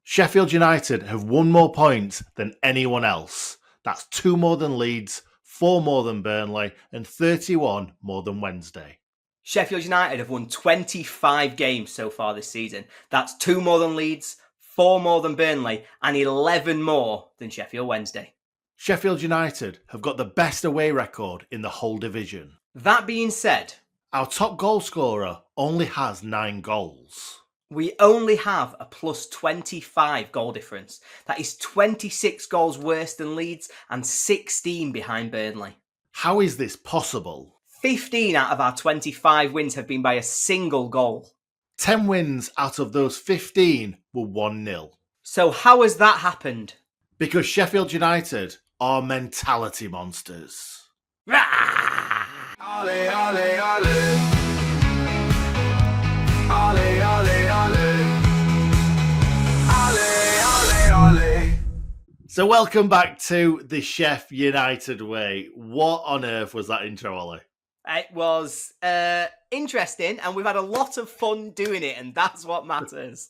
Sheffield United have won more points than anyone else. That's 2 more than Leeds, 4 more than Burnley, and 31 more than Wednesday. Sheffield United have won 25 games so far this season. That's 2 more than Leeds, 4 more than Burnley, and 11 more than Sheffield Wednesday. Sheffield United have got the best away record in the whole division. That being said, our top goal scorer only has 9 goals. We only have a plus 25 goal difference. That is 26 goals worse than Leeds and 16 behind Burnley. How is this possible? 15 out of our 25 wins have been by a single goal. 10 wins out of those 15 were 1-0. So how has that happened? Because Sheffield United are mentality monsters. Ole, ole, ole. Ole, ole, ole. Ole, ole, ole. So welcome back to the Sheff United way. What on earth was that intro, Ollie? It was interesting, and we've had a lot of fun doing it, and that's what matters.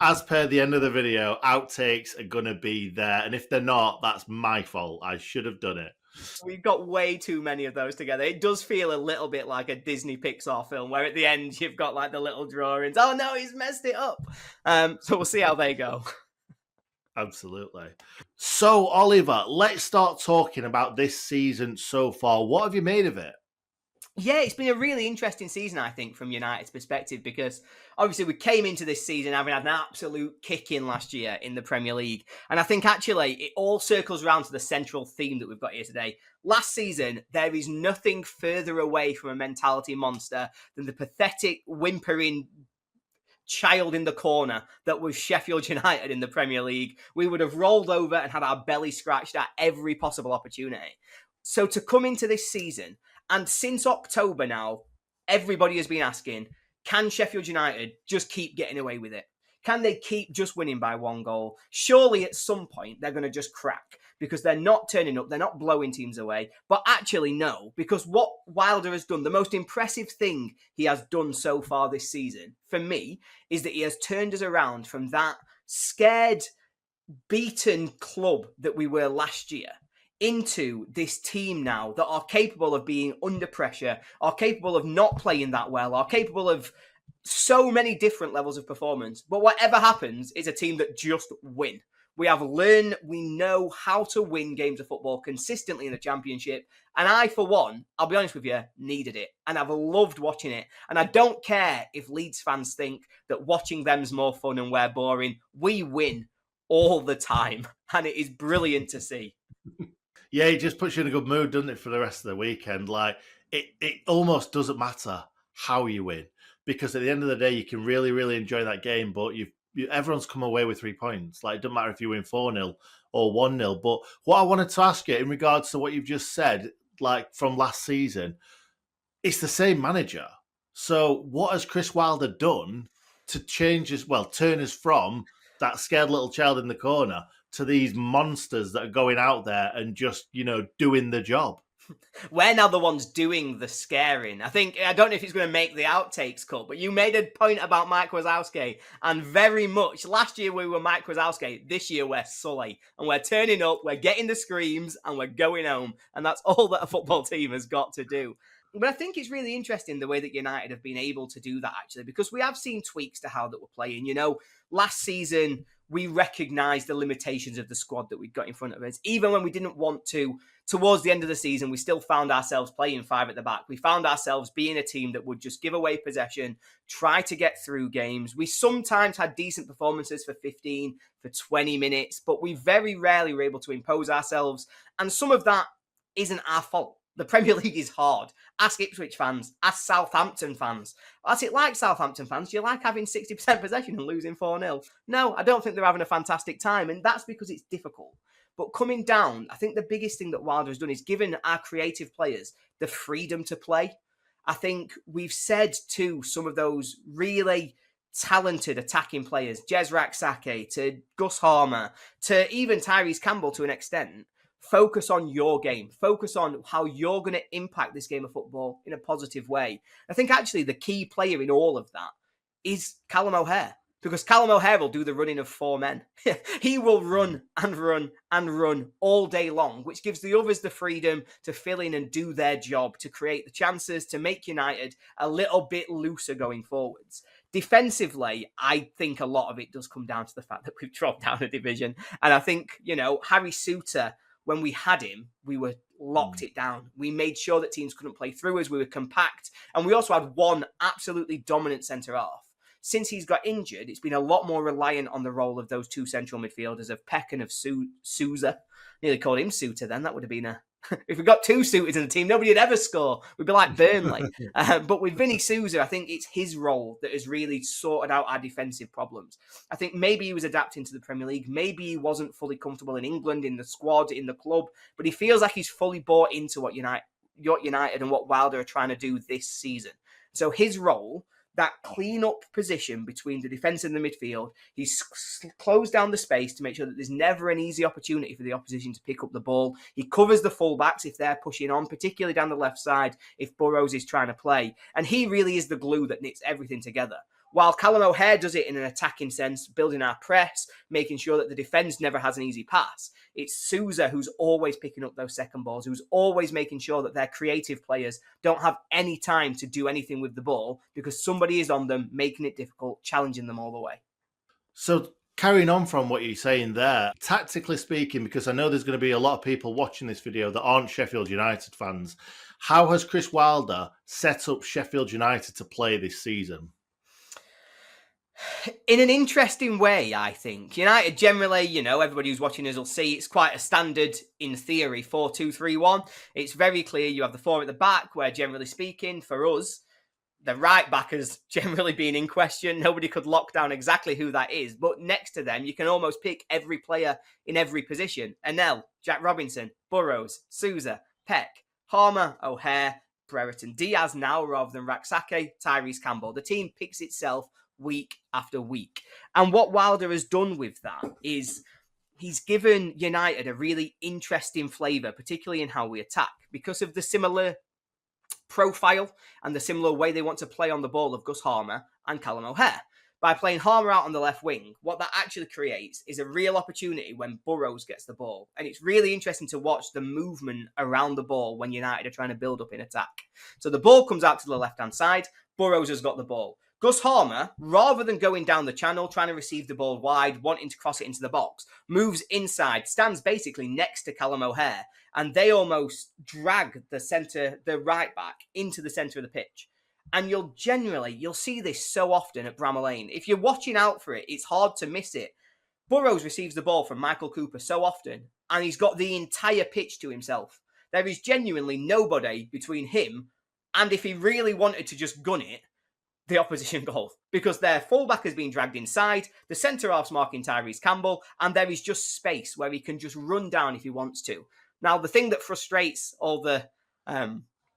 As per the end of the video, outtakes are going to be there. And if they're not, that's my fault. I should have done it. We've got way too many of those together. It does feel a little bit like a Disney Pixar film where at the end you've got like the little drawings. Oh no, he's messed it up. So we'll see how they go. Absolutely. So, Oliver, let's start talking about this season so far. What have you made of it? Yeah, it's been a really interesting season, I think, from United's perspective, because obviously we came into this season having had an absolute kick-in last year in the Premier League. And I think actually it all circles around to the central theme that we've got here today. Last season, there is nothing further away from a mentality monster than the pathetic, whimpering child in the corner that was Sheffield United in the Premier League. We would have rolled over and had our belly scratched at every possible opportunity. So to come into this season, and since October now, everybody has been asking, can Sheffield United just keep getting away with it? Can they keep just winning by 1 goal? Surely at some point they're going to just crack because they're not turning up, they're not blowing teams away. But actually no, because what Wilder has done, the most impressive thing he has done so far this season, for me, is that he has turned us around from that scared, beaten club that we were last year into this team now that are capable of being under pressure, are capable of not playing that well, are capable of so many different levels of performance. But whatever happens, it's a team that just win. We have learned, we know how to win games of football consistently in the Championship. And I, for one, I'll be honest with you, needed it. And I've loved watching it. And I don't care if Leeds fans think that watching them's more fun and we're boring. We win all the time. And it is brilliant to see. Yeah, it just puts you in a good mood, doesn't it, for the rest of the weekend? Like, it almost doesn't matter how you win, because at the end of the day, you can really, really enjoy that game, but everyone's come away with 3 points. Like, it doesn't matter if you win 4-0 or 1-0. But what I wanted to ask you in regards to what you've just said, like from last season, it's the same manager. So what has Chris Wilder done to turn us from that scared little child in the corner to these monsters that are going out there and just, doing the job? We're now the ones doing the scaring. I don't know if it's going to make the outtakes cut, but you made a point about Mike Wazowski, and very much last year we were Mike Wazowski. This year we're Sully, and we're turning up, we're getting the screams, and we're going home. And that's all that a football team has got to do. But I think it's really interesting the way that United have been able to do that, actually, because we have seen tweaks to how that we're playing. Last season, we recognised the limitations of the squad that we'd got in front of us. Even when we didn't want to, towards the end of the season, we still found ourselves playing 5 at the back. We found ourselves being a team that would just give away possession, try to get through games. We sometimes had decent performances for 15, for 20 minutes, but we very rarely were able to impose ourselves. And some of that isn't our fault. The Premier League is hard. Ask Ipswich fans. Ask Southampton fans. What's it like, Southampton fans? Do you like having 60% possession and losing 4-0? No, I don't think they're having a fantastic time, and that's because it's difficult. But coming down, I think the biggest thing that Wilder has done is given our creative players the freedom to play. I think we've said to some of those really talented attacking players, Jezrak Sake, to Gus Harmer, to even Tyrese Campbell to an extent, focus on your game. Focus on how you're going to impact this game of football in a positive way. I think actually the key player in all of that is Callum O'Hare. because Callum O'Hare will do the running of 4 men. He will run and run and run all day long, which gives the others the freedom to fill in and do their job, to create the chances, to make United a little bit looser going forwards. Defensively, I think a lot of it does come down to the fact that we've dropped down a division. And I think, Harry Souttar, when we had him, we were locked it down. We made sure that teams couldn't play through us. We were compact. And we also had one absolutely dominant centre-half. Since he's got injured, it's been a lot more reliant on the role of those 2 central midfielders, of Peck and of Souza. Nearly called him Souttar then. That would have been if we got 2 Soutars in the team, nobody would ever score. We'd be like Burnley. But with Vinny Souza, I think it's his role that has really sorted out our defensive problems. I think maybe he was adapting to the Premier League. Maybe he wasn't fully comfortable in England, in the squad, in the club. But he feels like he's fully bought into what United and what Wilder are trying to do this season. So his role, that clean-up position between the defence and the midfield, he's closed down the space to make sure that there's never an easy opportunity for the opposition to pick up the ball. He covers the fullbacks if they're pushing on, particularly down the left side if Burrows is trying to play. And he really is the glue that knits everything together. While Callum O'Hare does it in an attacking sense, building our press, making sure that the defence never has an easy pass, it's Souza who's always picking up those second balls, who's always making sure that their creative players don't have any time to do anything with the ball because somebody is on them, making it difficult, challenging them all the way. So carrying on from what you're saying there, tactically speaking, because I know there's going to be a lot of people watching this video that aren't Sheffield United fans, how has Chris Wilder set up Sheffield United to play this season? In an interesting way, I think. United generally, everybody who's watching us will see it's quite a standard, in theory, 4-2-3-1. It's very clear you have the 4 at the back, where generally speaking, for us, the right back has generally been in question. Nobody could lock down exactly who that is. But next to them, you can almost pick every player in every position. Anel, Jack Robinson, Burrows, Souza, Peck, Harmer, O'Hare, Brereton, Diaz now rather than Raksake, Tyrese Campbell. The team picks itself week after week. And what Wilder has done with that is he's given United a really interesting flavour, particularly in how we attack, because of the similar profile and the similar way they want to play on the ball of Gus Harmer and Callum O'Hare. By playing Harmer out on the left wing, what that actually creates is a real opportunity when Burrows gets the ball. And it's really interesting to watch the movement around the ball when United are trying to build up in attack. So the ball comes out to the left-hand side. Burrows has got the ball. Gus Harmer, rather than going down the channel, trying to receive the ball wide, wanting to cross it into the box, moves inside, stands basically next to Callum O'Hare, and they almost drag the right back into the centre of the pitch. And you'll see this so often at Bramall Lane. If you're watching out for it, it's hard to miss it. Burrows receives the ball from Michael Cooper so often, and he's got the entire pitch to himself. There is genuinely nobody between him and, if he really wanted to just gun it, the opposition goal, because their fullback has been dragged inside, the centre-half's marking Tyrese Campbell, and there is just space where he can just run down if he wants to. Now, the thing that frustrates all the, I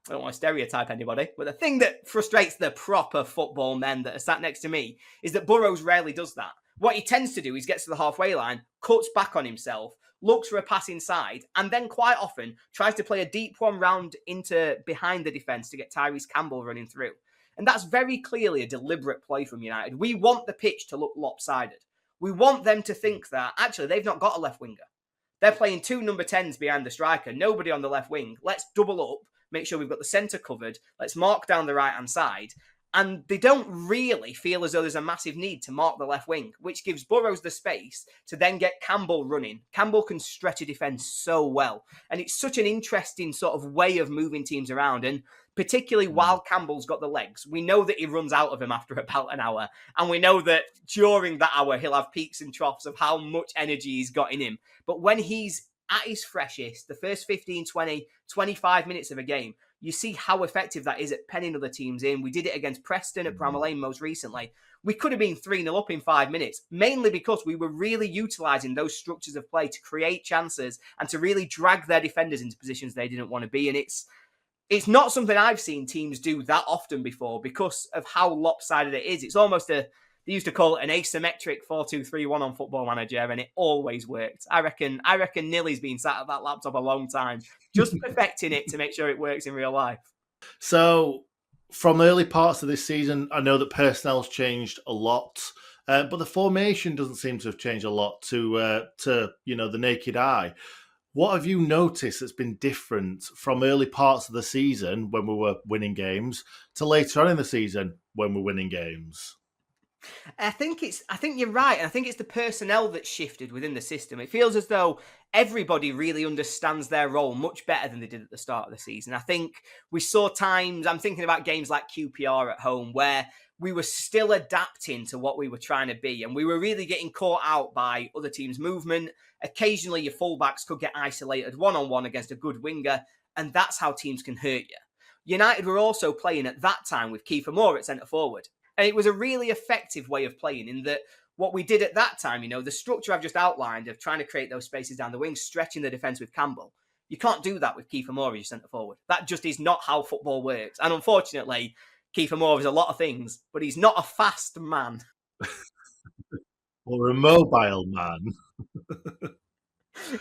don't want to stereotype anybody, but the thing that frustrates the proper football men that are sat next to me is that Burrows rarely does that. What he tends to do is gets to the halfway line, cuts back on himself, looks for a pass inside, and then quite often tries to play a deep one round into behind the defence to get Tyrese Campbell running through. And that's very clearly a deliberate play from United. We want the pitch to look lopsided. We want them to think that, actually, they've not got a left winger. They're playing 2 number 10s behind the striker, nobody on the left wing. Let's double up, make sure we've got the centre covered. Let's mark down the right-hand side. And they don't really feel as though there's a massive need to mark the left wing, which gives Burrows the space to then get Campbell running. Campbell can stretch a defence so well. And it's such an interesting sort of way of moving teams around. And particularly while Campbell's got the legs, we know that he runs out of them after about an hour. And we know that during that hour, he'll have peaks and troughs of how much energy he's got in him. But when he's at his freshest, the first 15, 20, 25 minutes of a game, you see how effective that is at penning other teams in. We did it against Preston at Bramall Lane most recently. We could have been 3-0 up in 5 minutes, mainly because we were really utilising those structures of play to create chances and to really drag their defenders into positions they didn't want to be in. It's not something I've seen teams do that often before because of how lopsided it is. It's almost they used to call it an asymmetric 4-2-3-1 on Football Manager, and it always worked. I reckon Nilly's been sat at that laptop a long time, just perfecting it to make sure it works in real life. So, from early parts of this season, I know that personnel's changed a lot. But the formation doesn't seem to have changed a lot to the naked eye. What have you noticed that's been different from early parts of the season when we were winning games to later on in the season when we're winning games? I think you're right, and I think it's the personnel that's shifted within the system. It feels as though everybody really understands their role much better than they did at the start of the season. I think we saw times, I'm thinking about games like QPR at home, where we were still adapting to what we were trying to be, and we were really getting caught out by other teams' movement. Occasionally, your fullbacks could get isolated one-on-one against a good winger, and that's how teams can hurt you. United were also playing at that time with Kiefer Moore at centre-forward. And it was a really effective way of playing in that what we did at that time, the structure I've just outlined of trying to create those spaces down the wing, stretching the defence with Campbell. You can't do that with Kiefer Moore as your centre forward. That just is not how football works. And unfortunately, Kiefer Moore is a lot of things, but he's not a fast man. Or a mobile man.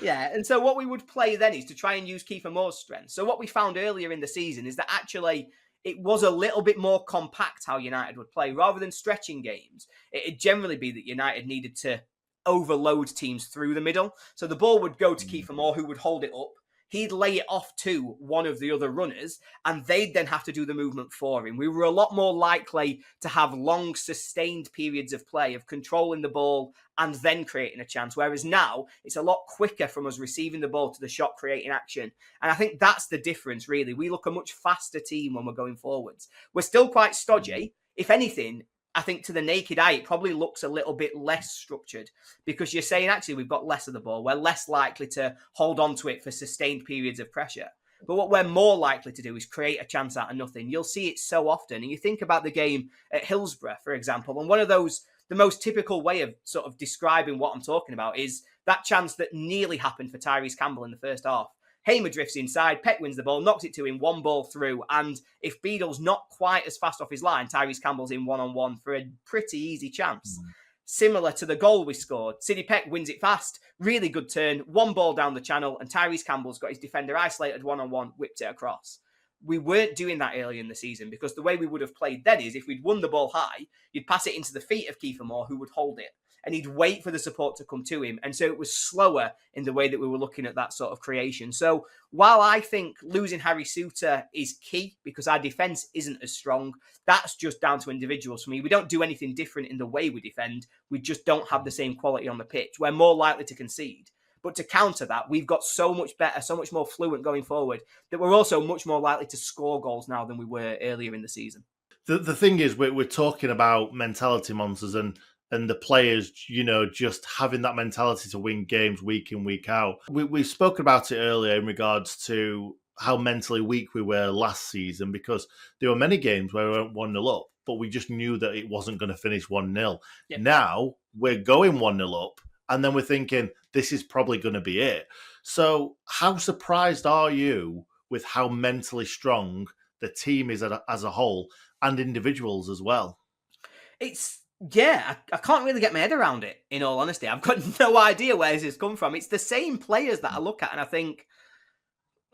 Yeah, and so what we would play then is to try and use Kiefer Moore's strengths. So what we found earlier in the season is that actually it was a little bit more compact how United would play. Rather than stretching games, it'd generally be that United needed to overload teams through the middle. So the ball would go to Kiefer Moore, who would hold it up. He'd lay it off to one of the other runners, and they'd then have to do the movement for him. We were a lot more likely to have long, sustained periods of play, of controlling the ball and then creating a chance. Whereas now, it's a lot quicker from us receiving the ball to the shot, creating action. And I think that's the difference, really. We look a much faster team when we're going forwards. We're still quite stodgy. If anything, I think to the naked eye, it probably looks a little bit less structured because you're saying, actually, we've got less of the ball. We're less likely to hold on to it for sustained periods of pressure. But what we're more likely to do is create a chance out of nothing. You'll see it so often. And you think about the game at Hillsborough, for example, and one of those, the most typical way of sort of describing what I'm talking about is that chance that nearly happened for Tyrese Campbell in the first half. Hamer drifts inside, Peck wins the ball, knocks it to him, one ball through, and if Beadle's not quite as fast off his line, Tyrese Campbell's in one-on-one for a pretty easy chance. Similar to the goal we scored, Sidney Peck wins it fast, really good turn, one ball down the channel, and Tyrese Campbell's got his defender isolated one-on-one, whipped it across. We weren't doing that early in the season because the way we would have played then is if we'd won the ball high, you'd pass it into the feet of Kiefer Moore, who would hold it. And he'd wait for the support to come to him. And so it was slower in the way that we were looking at that sort of creation. So while I think losing Harry Souttar is key because our defence isn't as strong, that's just down to individuals for me. We don't do anything different in the way we defend. We just don't have the same quality on the pitch. We're more likely to concede. But to counter that, we've got so much better, so much more fluent going forward that we're also much more likely to score goals now than we were earlier in the season. The thing is, we're talking about mentality monsters and the players, just having that mentality to win games week in, week out. We've spoken about it earlier in regards to how mentally weak we were last season because there were many games where we went 1-0 up, but we just knew that it wasn't going to finish 1-0. Yep. Now we're going 1-0 up, and then we're thinking this is probably going to be it. So how surprised are you with how mentally strong the team is as a whole and individuals as well? Yeah, I can't really get my head around it, in all honesty. I've got no idea where this has come from. It's the same players that I look at and I think,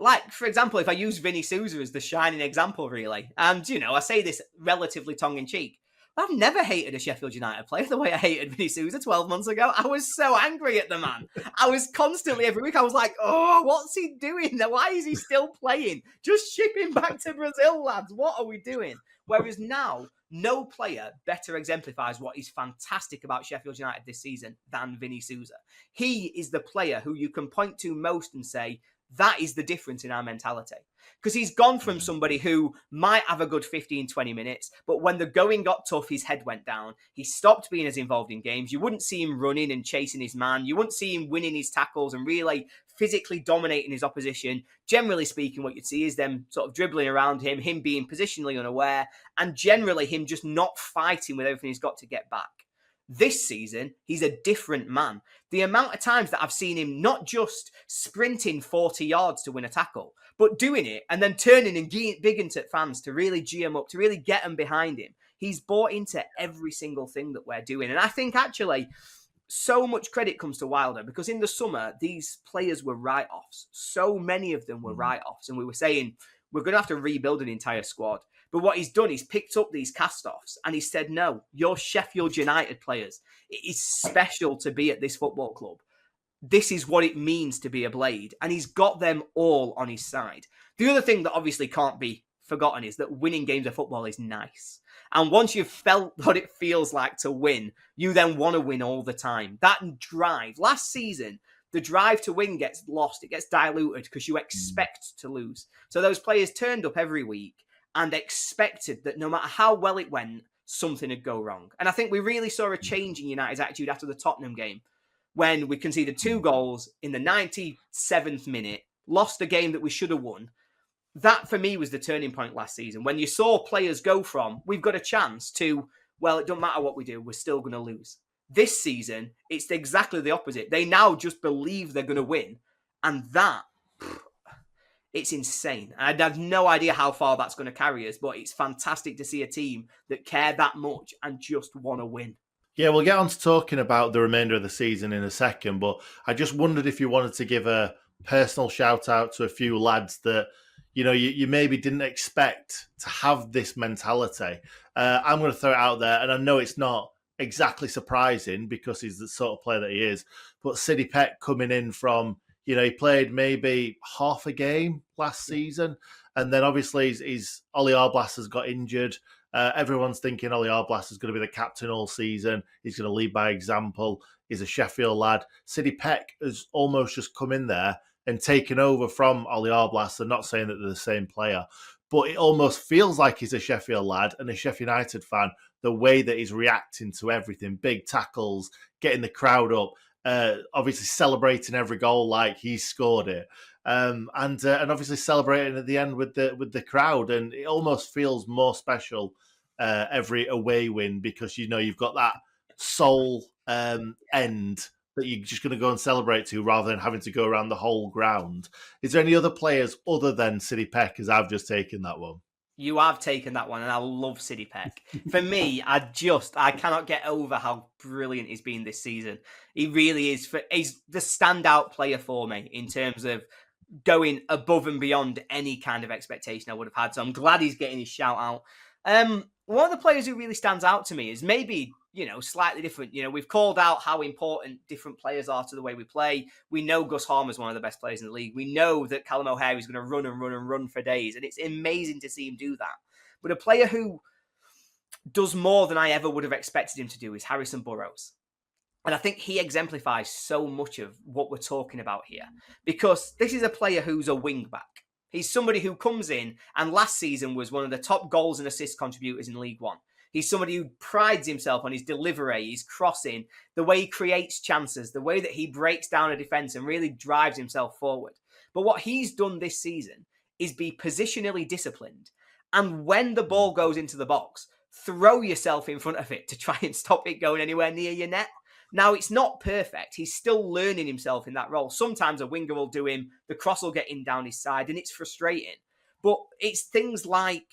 like, for example, if I use Vinny Souza as the shining example, really, and, I say this relatively tongue-in-cheek, I've never hated a Sheffield United player the way I hated Vinny Souza 12 months ago. I was so angry at the man. I was constantly, every week, I was like, oh, what's he doing? Why is he still playing? Just ship him back to Brazil, lads. What are we doing? Whereas now, no player better exemplifies what is fantastic about Sheffield United this season than Vinny Souza. He is the player who you can point to most and say, that is the difference in our mentality. Because he's gone from somebody who might have a good 15, 20 minutes, but when the going got tough, his head went down. He stopped being as involved in games. You wouldn't see him running and chasing his man. You wouldn't see him winning his tackles and really physically dominating his opposition. Generally speaking, what you'd see is them sort of dribbling around him being positionally unaware, and generally him just not fighting with everything he's got to get back. This season, he's a different man. The amount of times that I've seen him not just sprinting 40 yards to win a tackle, but doing it and then turning and bigging to fans to really G him up, to really get them behind him. He's bought into every single thing that we're doing. And I think actually so much credit comes to Wilder because in the summer, these players were write-offs. So many of them were write-offs. And we were saying, we're going to have to rebuild an entire squad. But what he's done, he's picked up these cast-offs and he said, no, you're Sheffield United players. It is special to be at this football club. This is what it means to be a Blade. And he's got them all on his side. The other thing that obviously can't be forgotten is that winning games of football is nice. And once you've felt what it feels like to win, you then want to win all the time. That drive, last season, the drive to win gets lost. It gets diluted because you expect to lose. So those players turned up every week and expected that no matter how well it went, something would go wrong. And I think we really saw a change in United's attitude after the Tottenham game when we conceded 2 goals in the 97th minute, lost a game that we should have won. That, for me, was the turning point last season. When you saw players go from, we've got a chance, to, well, it doesn't matter what we do, we're still going to lose. This season, it's exactly the opposite. They now just believe they're going to win. And that, it's insane. I have no idea how far that's going to carry us, but it's fantastic to see a team that care that much and just want to win. Yeah, we'll get on to talking about the remainder of the season in a second, but I just wondered if you wanted to give a personal shout out to a few lads that, you know, you maybe didn't expect to have this mentality. I'm going to throw it out there, and I know it's not exactly surprising because he's the sort of player that he is, but Sidney Peck coming in from, you know, he played maybe half a game last season, and then obviously he's Ollie Arblas has got injured. Everyone's thinking Ollie Arblas is going to be the captain all season. He's going to lead by example. He's a Sheffield lad. Sidney Peck has almost just come in there and taken over from Ollie Arblas. I'm not saying that they're the same player, but it almost feels like he's a Sheffield lad and a Sheffield United fan, the way that he's reacting to everything, big tackles, getting the crowd up, obviously celebrating every goal like he scored it. And obviously celebrating at the end with the crowd, and it almost feels more special every away win because you know you've got that sole end that you're just going to go and celebrate to rather than having to go around the whole ground. Is there any other players other than Sidney Peck, as I've just taken that one? You have taken that one, and I love Sidney Peck. For me, I cannot get over how brilliant he's been this season. He really is. He's the standout player for me in terms of going above and beyond any kind of expectation I would have had. So I'm glad he's getting his shout out. One of the players who really stands out to me is maybe, you know, slightly different. You know, we've called out how important different players are to the way we play. We know Gus Harmer is one of the best players in the league. We know that Callum O'Hare is going to run and run and run for days. And it's amazing to see him do that. But a player who does more than I ever would have expected him to do is Harrison Burrows. And I think he exemplifies so much of what we're talking about here. Because this is a player who's a wing back. He's somebody who comes in and last season was one of the top goals and assist contributors in League One. He's somebody who prides himself on his delivery, his crossing, the way he creates chances, the way that he breaks down a defence and really drives himself forward. But what he's done this season is be positionally disciplined. And when the ball goes into the box, throw yourself in front of it to try and stop it going anywhere near your net. Now, it's not perfect. He's still learning himself in that role. Sometimes a winger will do him, the cross will get in down his side, and it's frustrating. But it's things like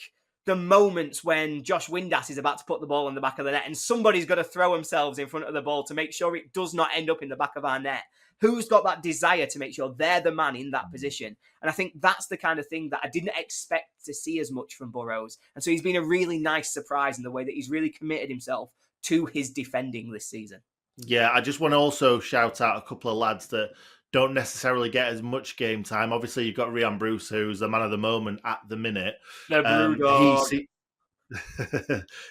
the moments when Josh Windass is about to put the ball in the back of the net and somebody's got to throw themselves in front of the ball to make sure it does not end up in the back of our net. Who's got that desire to make sure they're the man in that position? And I think that's the kind of thing that I didn't expect to see as much from Burrows. And so he's been a really nice surprise in the way that he's really committed himself to his defending this season. Yeah, I just want to also shout out a couple of lads that don't necessarily get as much game time. Obviously, you've got Ryan Bruce, who's the man of the moment at the minute.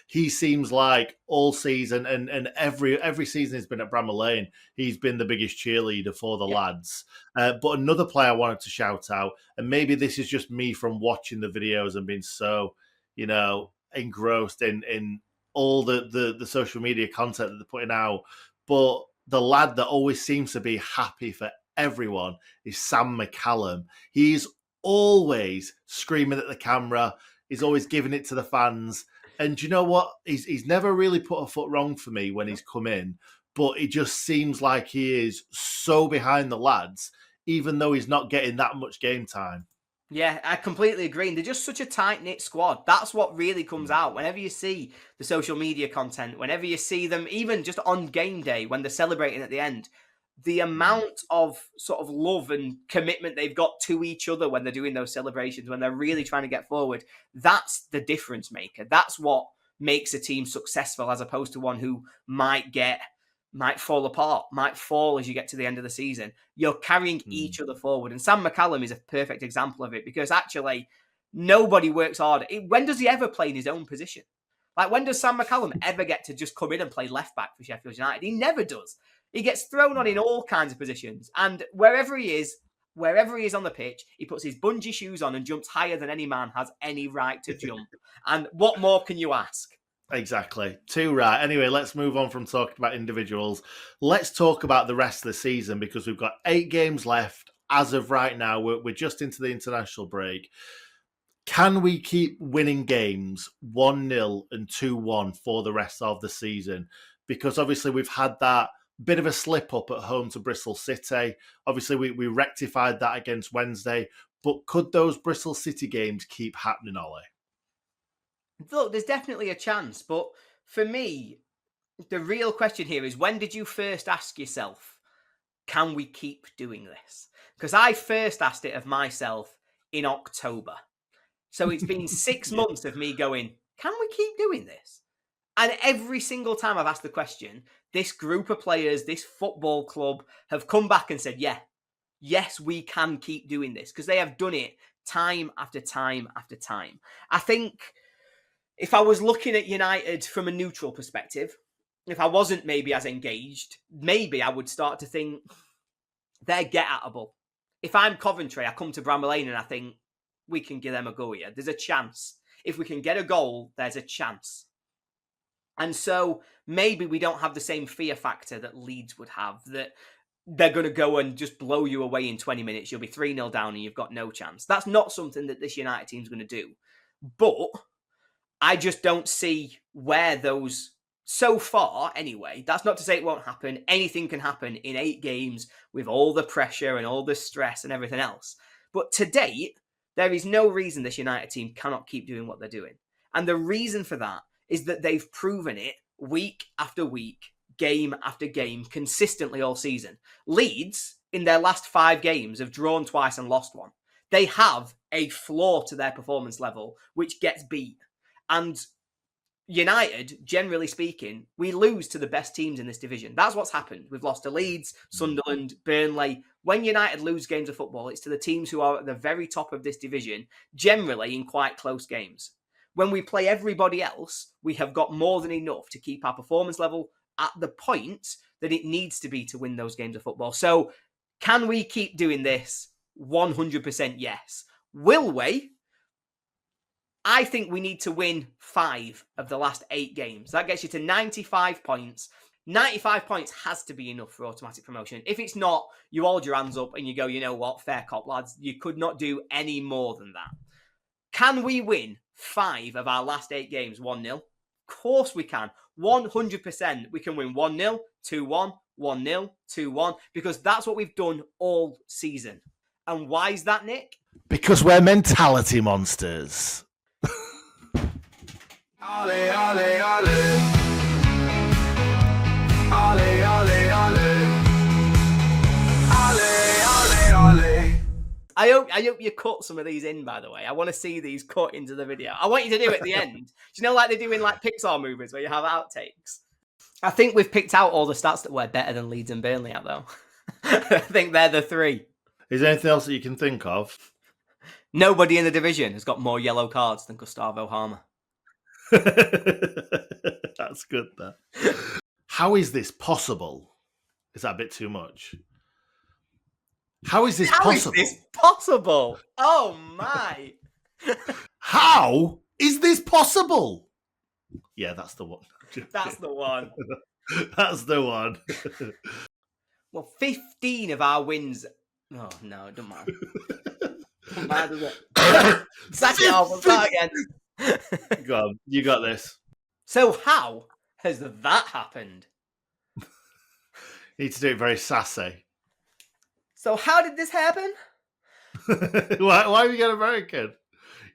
He seems like all season and every season he's been at Bramall Lane, he's been the biggest cheerleader for the lads. But another player I wanted to shout out, and maybe this is just me from watching the videos and being so, you know, engrossed in all the social media content that they're putting out, but the lad that always seems to be happy for everyone is Sam McCallum. He's always screaming at the camera. He's always giving it to the fans. And do you know what? He's never really put a foot wrong for me when he's come in, but it just seems like he is so behind the lads, even though he's not getting that much game time. Yeah, I completely agree. And they're just such a tight-knit squad. That's what really comes out. Whenever you see the social media content, whenever you see them, even just on game day, when they're celebrating at the end, the amount of sort of love and commitment they've got to each other when they're doing those celebrations, when they're really trying to get forward, that's the difference maker. That's what makes a team successful, as opposed to one who might fall apart, might fall as you get to the end of the season. You're carrying each other forward. And Sam McCallum is a perfect example of it, because actually nobody works harder. When does he ever play in his own position? Like, when does Sam McCallum ever get to just come in and play left back for Sheffield United? He never does. He gets thrown on in all kinds of positions. And wherever he is on the pitch, he puts his bungee shoes on and jumps higher than any man has any right to jump. And what more can you ask? Exactly. Too right. Anyway, let's move on from talking about individuals. Let's talk about the rest of the season, because we've got 8 games left. As of right now, we're just into the international break. Can we keep winning games 1-0 and 2-1 for the rest of the season? Because obviously we've had that bit of a slip up at home to Bristol City. Obviously we rectified that against Wednesday. But could those Bristol City games keep happening, Ollie? Look, there's definitely a chance. But for me, the real question here is, when did you first ask yourself, can we keep doing this? Because I first asked it of myself in October. So it's been 6 months of me going, can we keep doing this? And every single time I've asked the question, this group of players, this football club have come back and said, yes, we can keep doing this, because they have done it time after time after time. I think if I was looking at United from a neutral perspective, if I wasn't maybe as engaged, maybe I would start to think they're get-atable. If I'm Coventry, I come to Bramall Lane and I think, we can give them a go here. There's a chance. If we can get a goal, there's a chance. And so maybe we don't have the same fear factor that Leeds would have, that they're going to go and just blow you away in 20 minutes. You'll be 3-0 down and you've got no chance. That's not something that this United team's going to do. But I just don't see where those, so far anyway, that's not to say it won't happen. Anything can happen in 8 games with all the pressure and all the stress and everything else. But to date, there is no reason this United team cannot keep doing what they're doing. And the reason for that is that they've proven it week after week, game after game, consistently all season. Leeds, in their last 5 games, have drawn twice and lost one. They have a flaw to their performance level, which gets beat. And United, generally speaking, we lose to the best teams in this division. That's what's happened. We've lost to Leeds, Sunderland, Burnley. When United lose games of football, it's to the teams who are at the very top of this division, generally in quite close games. When we play everybody else, we have got more than enough to keep our performance level at the point that it needs to be to win those games of football. So can we keep doing this? 100% yes. Will we? I think we need to win 5 of the last 8 games. That gets you to 95 points. 95 points has to be enough for automatic promotion. If it's not, you hold your hands up and you go, you know what, fair cop, lads. You could not do any more than that. Can we win 5 of our last 8 games 1-0? Of course we can. 100% we can win 1-0, 2-1, 1-0, 2-1, because that's what we've done all season. And why is that, Nick? Because we're mentality monsters. Ole, ole, ole. Ole, ole, ole. Ole, ole, ole. I hope you cut some of these in, by the way. I want to see these cut into the video. I want you to do it at the end. Do you know, like they do in like Pixar movies where you have outtakes? I think we've picked out all the stats that were better than Leeds and Burnley out, though. I think they're the 3. Is there anything else that you can think of? Nobody in the division has got more yellow cards than Gustavo Harmer. That's good, that. How is this possible? Is that a bit too much? How is this possible? How is this possible? Oh, my. How is this possible? Yeah, that's the one. That's the one. That's the one. Well, 15 of our wins... Oh, no, it doesn't matter. Doesn't matter, does it? Sack it off, we'll start again. Go on, you got this. So how has that happened? You need to do it very sassy. So how did this happen? Why are you going American?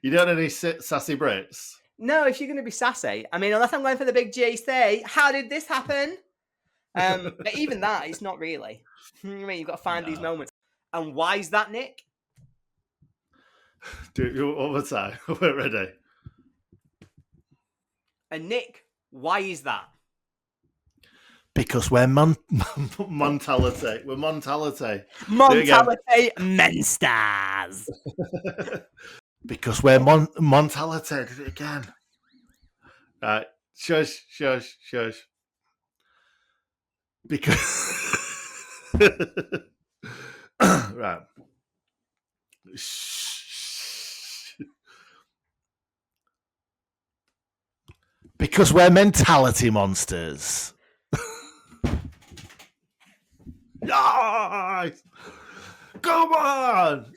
You don't have any sassy Brits? No, if you're going to be sassy, I mean, unless I'm going for the big GC, how did this happen? But even that, it's not really. I mean, you've got to find these moments. And why is that, Nick? Do it one more time. We're ready. And Nick, why is that? Because we're Montality. We're Montality. Montality Mensters. Because we're Montality. Did it again. Right. Shush. Because... right. Because we're mentality monsters. Nice! Come on!